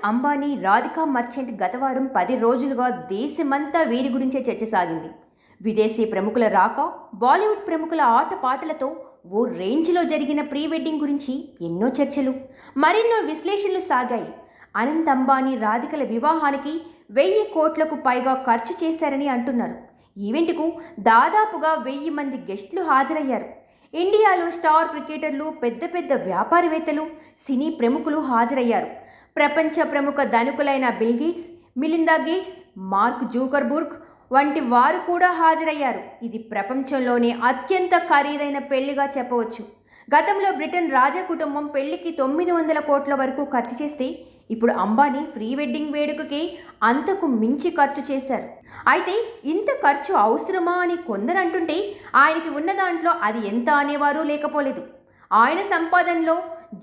Ambani, Radhika merchant గత వారం 10 రోజులుగా దేశమంతా వీరి గురించే చర్చ సాగింది. విదేశీ ప్రముఖుల రాక, బాలీవుడ్ ప్రముఖుల ఆటపాటలతో ఓ రేంజ్లో జరిగిన ప్రీ వెడ్డింగ్ గురించి ఎన్నో చర్చలు, మరెన్నో విశ్లేషణలు సాగాయి. అనంత్ అంబానీ, రాధికల వివాహానికి 1000 కోట్లకు పైగా ఖర్చు చేశారని అంటున్నారు. ఈవెంట్కు దాదాపుగా 1000 మంది గెస్టులు హాజరయ్యారు. ఇండియాలో స్టార్ క్రికెటర్లు, పెద్ద పెద్ద వ్యాపారవేత్తలు, సినీ ప్రముఖులు హాజరయ్యారు. ప్రపంచ ప్రముఖ ధనికులైన Bill Gates, Melinda Gates, Mark Zuckerberg వంటి వారు కూడా హాజరయ్యారు. ఇది ప్రపంచంలోనే అత్యంత ఖరీదైన పెళ్లిగా చెప్పవచ్చు. గతంలో బ్రిటన్ రాజా కుటుంబం పెళ్లికి 900 కోట్ల వరకు ఖర్చు చేస్తే, ఇప్పుడు అంబానీ ప్రీ వెడ్డింగ్ వేడుకకి అంతకు మించి ఖర్చు చేశారు. అయితే ఇంత ఖర్చు అవసరమా అని కొందరు అంటుంటే, ఆయనకి ఉన్న దాంట్లో అది ఎంత అనేవారు లేకపోలేదు. ఆయన సంపాదనలో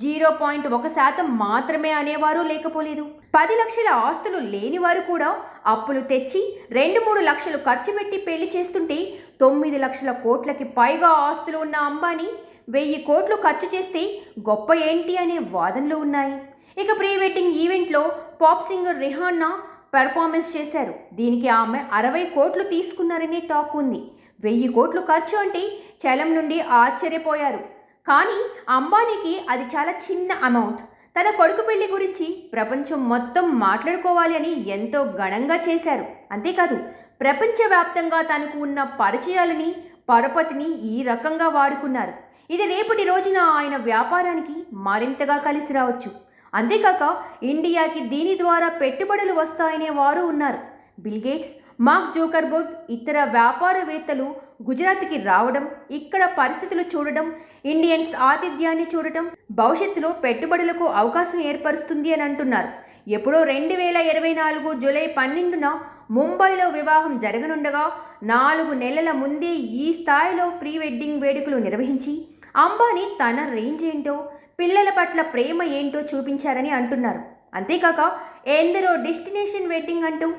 0.1% మాత్రమే అనేవారు లేకపోలేదు. 10 లక్షల ఆస్తులు లేనివారు కూడా అప్పులు తెచ్చి 2-3 లక్షలు ఖర్చు పెట్టి పెళ్లి చేస్తుంటే, 9 లక్షల కోట్లకి పైగా ఆస్తులు ఉన్న అంబానీ 1000 కోట్లు ఖర్చు చేస్తే గొప్ప ఏంటి అనే వాదనలు ఉన్నాయి. ఇక ప్రీ వెడ్డింగ్ ఈవెంట్లో పాప్ సింగర్ రిహాన్నా పెర్ఫార్మెన్స్ చేశారు. దీనికి ఆమె 60 కోట్లు తీసుకున్నారనే టాక్ ఉంది. 1000 కోట్లు ఖర్చు అంటే చలం నుండి ఆశ్చర్యపోయారు. కానీ అంబానీకి అది చాలా చిన్న అమౌంట్. తన కొడుకు పెళ్లి గురించి ప్రపంచం మొత్తం మాట్లాడుకోవాలి అని ఎంతో ఘనంగా చేశారు. అంతేకాదు, ప్రపంచవ్యాప్తంగా తనకు ఉన్న పరిచయాలని, పరపతిని ఈ రకంగా వాడుకున్నారు. ఇది రేపటి రోజున ఆయన వ్యాపారానికి మరింతగా కలిసి రావచ్చు. అంతేకాక ఇండియాకి దీని ద్వారా పెట్టుబడులు వస్తాయనే వారు ఉన్నారు. బిల్ గేట్స్, మార్క్ జూకర్బర్గ్, ఇతర వ్యాపారవేత్తలు గుజరాత్కి రావడం, ఇక్కడ పరిస్థితులు చూడడం, ఇండియన్స్ ఆతిథ్యాన్ని చూడటం భవిష్యత్తులో పెట్టుబడులకు అవకాశం ఏర్పరుస్తుంది అని అంటున్నారు. ఎప్పుడో 2024 జూలై 12న ముంబైలో వివాహం జరగనుండగా 4 నెలల ముందే ఈ స్థాయిలో ప్రీ వెడ్డింగ్ వేడుకలు నిర్వహించి అంబానీ తన రేంజ్ ఏంటో, పిల్లల పట్ల ప్రేమ ఏంటో చూపించారని అంటున్నారు. అంతేకాక ఎందరో డెస్టినేషన్ వెడ్డింగ్ అంటూ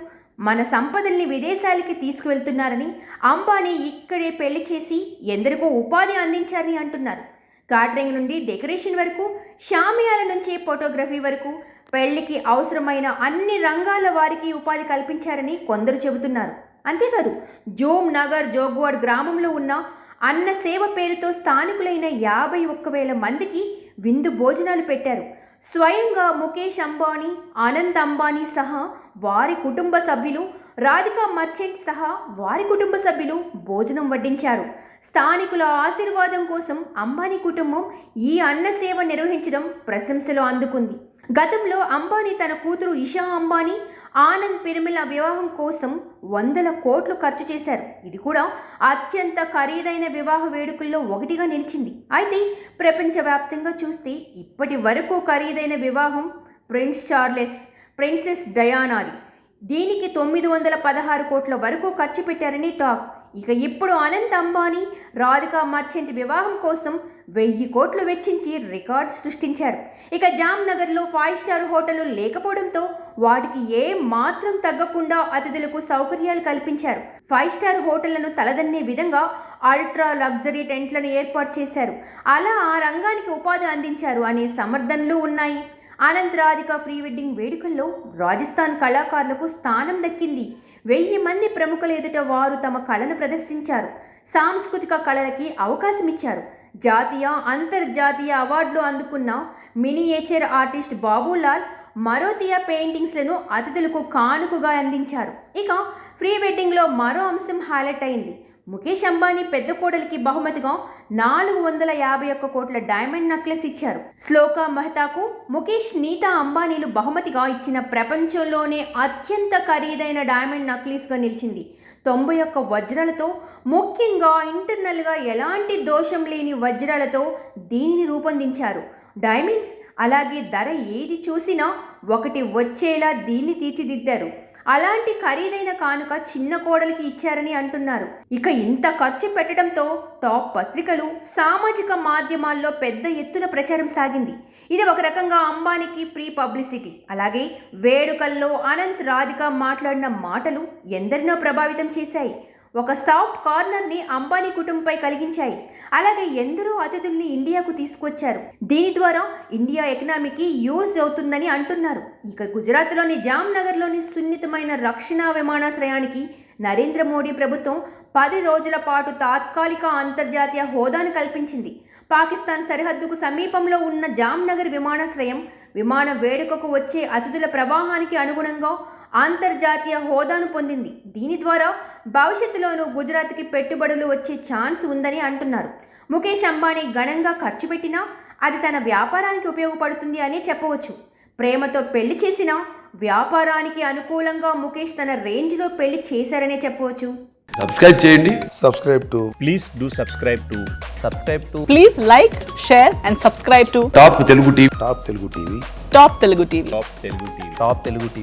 మన సంపదల్ని విదేశాలకి తీసుకువెళ్తున్నారని, అంబానీ ఇక్కడే పెళ్లి చేసి ఎందరికో ఉపాధి అందించారని అంటున్నారు. క్యాటరింగ్ నుండి డెకరేషన్ వరకు, షామియాల నుంచి ఫోటోగ్రఫీ వరకు పెళ్లికి అవసరమైన అన్ని రంగాల వారికి ఉపాధి కల్పించారని కొందరు చెబుతున్నారు. అంతేకాదు, జోమ్ నగర్ జోగ్వాడ్ గ్రామంలో ఉన్న అన్న సేవ పేరుతో స్థానికులైన 51,000 మందికి విందు భోజనాలు పెట్టారు. స్వయంగా ముఖేష్ అంబానీ, అనంత్ అంబానీ సహా వారి కుటుంబ సభ్యులు, రాధికా మర్చెంట్ సహా వారి కుటుంబ సభ్యులు భోజనం వడ్డించారు. స్థానికుల ఆశీర్వాదం కోసం అంబానీ కుటుంబం ఈ అన్న సేవ నిర్వహించడం ప్రశంసలు అందుకుంది. గతంలో అంబానీ తన కూతురు ఇషా అంబానీ, ఆనంద్ పిరమిల వివాహం కోసం 100 కోట్లు ఖర్చు చేశారు. ఇది కూడా అత్యంత ఖరీదైన వివాహ వేడుకల్లో ఒకటిగా నిలిచింది. అయితే ప్రపంచవ్యాప్తంగా చూస్తే ఇప్పటి వరకు ఖరీదైన వివాహం ప్రిన్స్ చార్లెస్, ప్రిన్సెస్ డయానాది. దీనికి 916 కోట్ల వరకు ఖర్చు పెట్టారని టాక్. ఇక ఇప్పుడు అనంత్ అంబానీ, రాధికా మర్చెంట్ వివాహం కోసం 1000 కోట్లు వెచ్చించి రికార్డ్ సృష్టించారు. ఇక జామ్నగర్లో 5 స్టార్ హోటళ్లు లేకపోవడంతో వాటికి ఏ మాత్రం తగ్గకుండా అతిథులకు సౌకర్యాలు కల్పించారు. 5 స్టార్ హోటళ్లను తలదన్నే విధంగా అల్ట్రా లగ్జరీ టెంట్లను ఏర్పాటు చేశారు. అలా ఆ రంగానికి ఉపాధి అందించారు అనే సమర్థనలు ఉన్నాయి. అనంత్ రాధిక ప్రీ వెడ్డింగ్ వేడుకల్లో రాజస్థాన్ కళాకారులకు స్థానం దక్కింది. 1000 మంది ప్రముఖుల ఎదుట వారు తమ కళను ప్రదర్శించారు. సాంస్కృతిక కళలకి అవకాశం ఇచ్చారు. జాతీయ, అంతర్జాతీయ అవార్డులు అందుకున్న మినియేచర్ ఆర్టిస్ట్ బాబులాల్ మరోతియా పెయింటింగ్స్లను అతిథులకు కానుకగా అందించారు. ఇక ప్రీ వెడ్డింగ్లో మరో అంశం హైలైట్ అయింది. ముఖేష్ అంబానీ పెద్ద కోడలికి బహుమతిగా 451 కోట్ల డైమండ్ నెక్లెస్ ఇచ్చారు. శ్లోకా మెహతాకు ముఖేష్, నీతా అంబానీలు బహుమతిగా ఇచ్చిన ప్రపంచంలోనే అత్యంత ఖరీదైన డైమండ్ నెక్లెస్గా నిలిచింది. 91 వజ్రాలతో, ముఖ్యంగా ఇంటర్నల్గా ఎలాంటి దోషం లేని వజ్రాలతో దీనిని రూపొందించారు. డైమండ్స్, అలాగే ధర ఏది చూసినా ఒకటి వచ్చేలా దీన్ని తీర్చిదిద్దారు. అలాంటి ఖరీదైన కానుక చిన్న కోడలికి ఇచ్చారని అంటున్నారు. ఇక ఇంత ఖర్చు పెట్టడంతో టాప్ పత్రికలు, సామాజిక మాధ్యమాల్లో పెద్ద ఎత్తున ప్రచారం సాగింది. ఇది ఒక రకంగా అంబానీకి ప్రీ పబ్లిసిటీ. అలాగే వేడుకల్లో అనంత్, రాధిక మాట్లాడిన మాటలు ఎందరినో ప్రభావితం చేశాయి. ఒక సాఫ్ట్ కార్నర్ని అంబానీ కుటుంబంపై కలిగించాయి. అలాగే ఎందరో అతిథుల్ని ఇండియాకు తీసుకొచ్చారు. దీని ద్వారా ఇండియా ఎకనామీకి యూజ్ అవుతుందని అంటున్నారు. ఇక గుజరాత్లోని జామ్నగర్లోని సున్నితమైన రక్షణ విమానాశ్రయానికి నరేంద్ర మోడీ ప్రభుత్వం 10 రోజుల పాటు తాత్కాలిక అంతర్జాతీయ హోదాను కల్పించింది. పాకిస్తాన్ సరిహద్దుకు సమీపంలో ఉన్న జామ్నగర్ విమానాశ్రయం విమాన వేడుకకు వచ్చే అతిథుల ప్రవాహానికి అనుగుణంగా అంతర్జాతీయ హోదాను పొందింది. దీని ద్వారా భవిష్యత్తులోనూ గుజరాత్కి పెట్టుబడులు వచ్చే ఛాన్స్ ఉందని అంటున్నారు. ముఖేష్ అంబానీ ఘనంగా ఖర్చు పెట్టినా అది తన వ్యాపారానికి ఉపయోగపడుతుంది అని చెప్పవచ్చు. ప్రేమతో పెళ్లి చేసినా వ్యాపారానికి అనుకూలంగా ముఖేష్ తన రేంజ్లో పెళ్లి చేశారనే చెప్పవచ్చు. సబ్స్క్రైబ్ చేయండి. Please do subscribe to. Please like, share and subscribe to top Telugu TV. Top Telugu TV. Top Telugu TV.